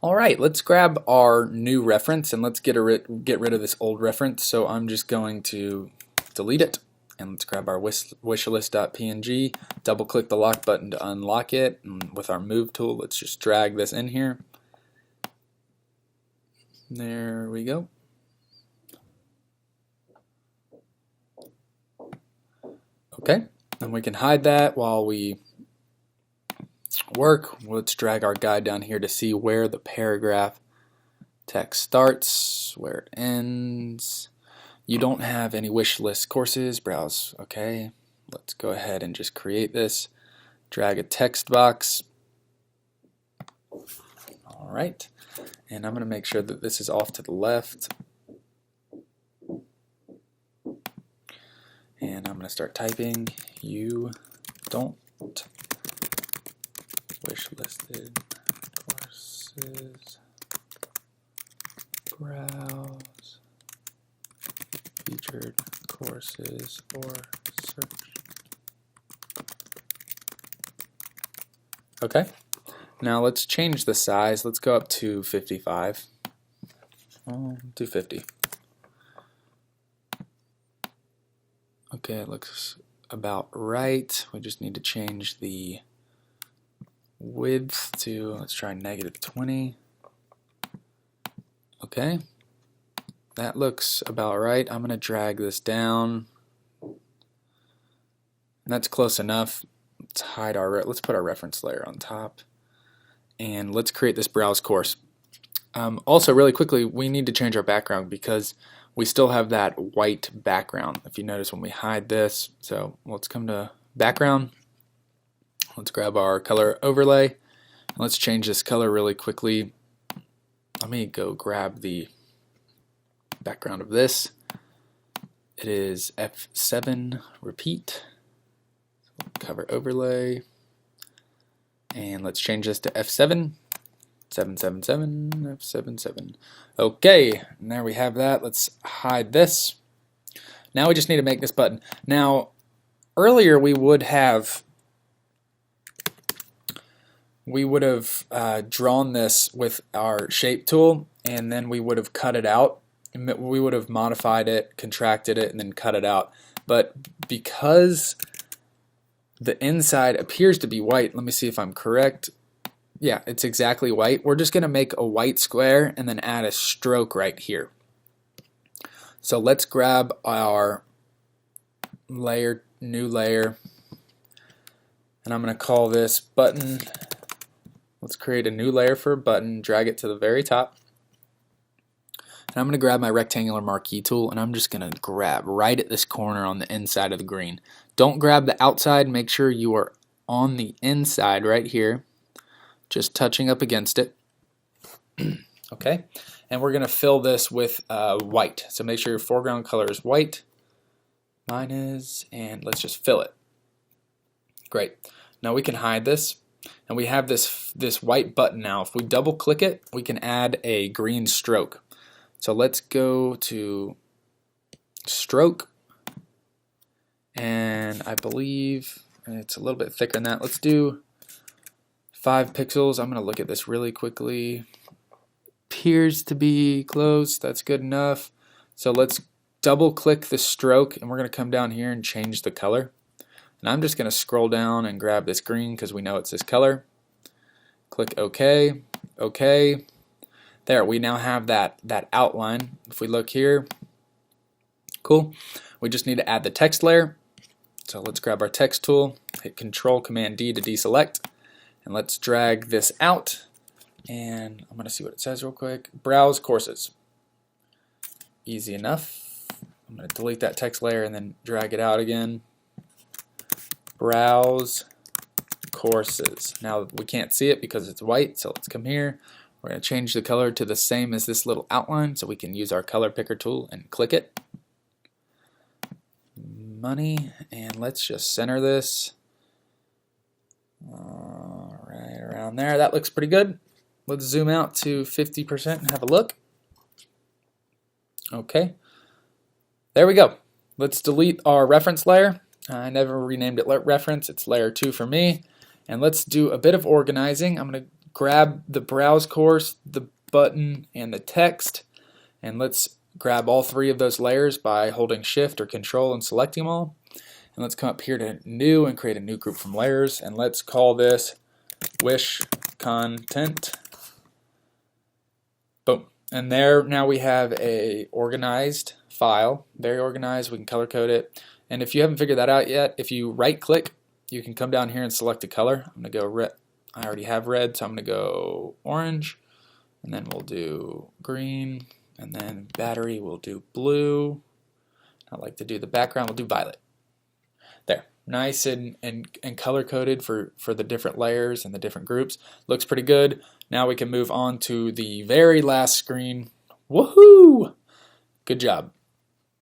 All right, let's grab our new reference and let's get rid of this old reference. So I'm just going to delete it, and let's grab our wishlist.png, double click the lock button to unlock it, and with our move tool let's just drag this in here. There we go. Okay, and we can hide that while we work. Let's drag our guide down here to see where the paragraph text starts, where it ends. You don't have any wish list courses, browse. Okay, let's go ahead and just create this. Drag a text box. All right, and I'm going to make sure that this is off to the left. And I'm going to start typing. You don't wish listed courses, browse featured courses, or search. Okay, now let's change the size. Let's go up to 55. Do 50. Okay, it looks about right. We just need to change the width to, let's try -20. Okay, that looks about right. I'm going to drag this down. That's close enough. Let's put our reference layer on top, and let's create this browse course. Also, really quickly, we need to change our background because we still have that white background. If you notice when we hide this, so let's come to background. Let's grab our color overlay. Let's change this color really quickly. Let me go grab the background of this. It is F7 repeat. Cover overlay. And let's change this to F7. 777, F77. Okay, and there we have that. Let's hide this. Now we just need to make this button. Now, earlier we would have drawn this with our shape tool, and then we would have cut it out. We would have modified it, contracted it, and then cut it out. But because the inside appears to be white, let me see if I'm correct. Yeah, it's exactly white. We're just going to make a white square and then add a stroke right here. So let's grab our layer, new layer, and I'm going to call this button. Let's create a new layer for a button, drag it to the very top. And I'm going to grab my rectangular marquee tool, and I'm just going to grab right at this corner on the inside of the green. Don't grab the outside, make sure you are on the inside right here, just touching up against it. Okay, and we're going to fill this with white. So make sure your foreground color is white. Mine is, and let's just fill it. Great. Now we can hide this, and we have this white button now. If we double click it, we can add a green stroke. So let's go to stroke, and I believe it's a little bit thicker than that. Let's do 5 pixels. I'm going to look at this really quickly. Appears to be close. That's good enough. So let's double click the stroke, and we're going to come down here and change the color. And I'm just going to scroll down and grab this green because we know it's this color. Click OK. OK. There, we now have that outline. If we look here, cool. We just need to add the text layer. So let's grab our text tool, hit Control Command D to deselect, and let's drag this out. And I'm going to see what it says real quick. Browse courses. Easy enough. I'm going to delete that text layer and then drag it out again. Browse courses. Now we can't see it because it's white, so let's come here. We're going to change the color to the same as this little outline so we can use our color picker tool and click it. Money, and let's just center this. Right around there. That looks pretty good. Let's zoom out to 50% and have a look. Okay. There we go. Let's delete our reference layer. I never renamed it reference. It's layer 2 for me. And let's do a bit of organizing. I'm going to grab the browse course, the button, and the text, and let's grab all three of those layers by holding Shift or Control and selecting them all. And let's come up here to New and create a new group from layers, and let's call this Wish Content. Boom. And there, now we have a organized file, very organized. We can color code it. And if you haven't figured that out yet, if you right click, you can come down here and select a color. I'm going to go red. I already have red, so I'm going to go orange, and then we'll do green, and then battery we'll do blue. I like to do the background, we'll do violet. There, nice and color coded for the different layers and the different groups. Looks pretty good. Now we can move on to the very last screen. Woohoo! Good job.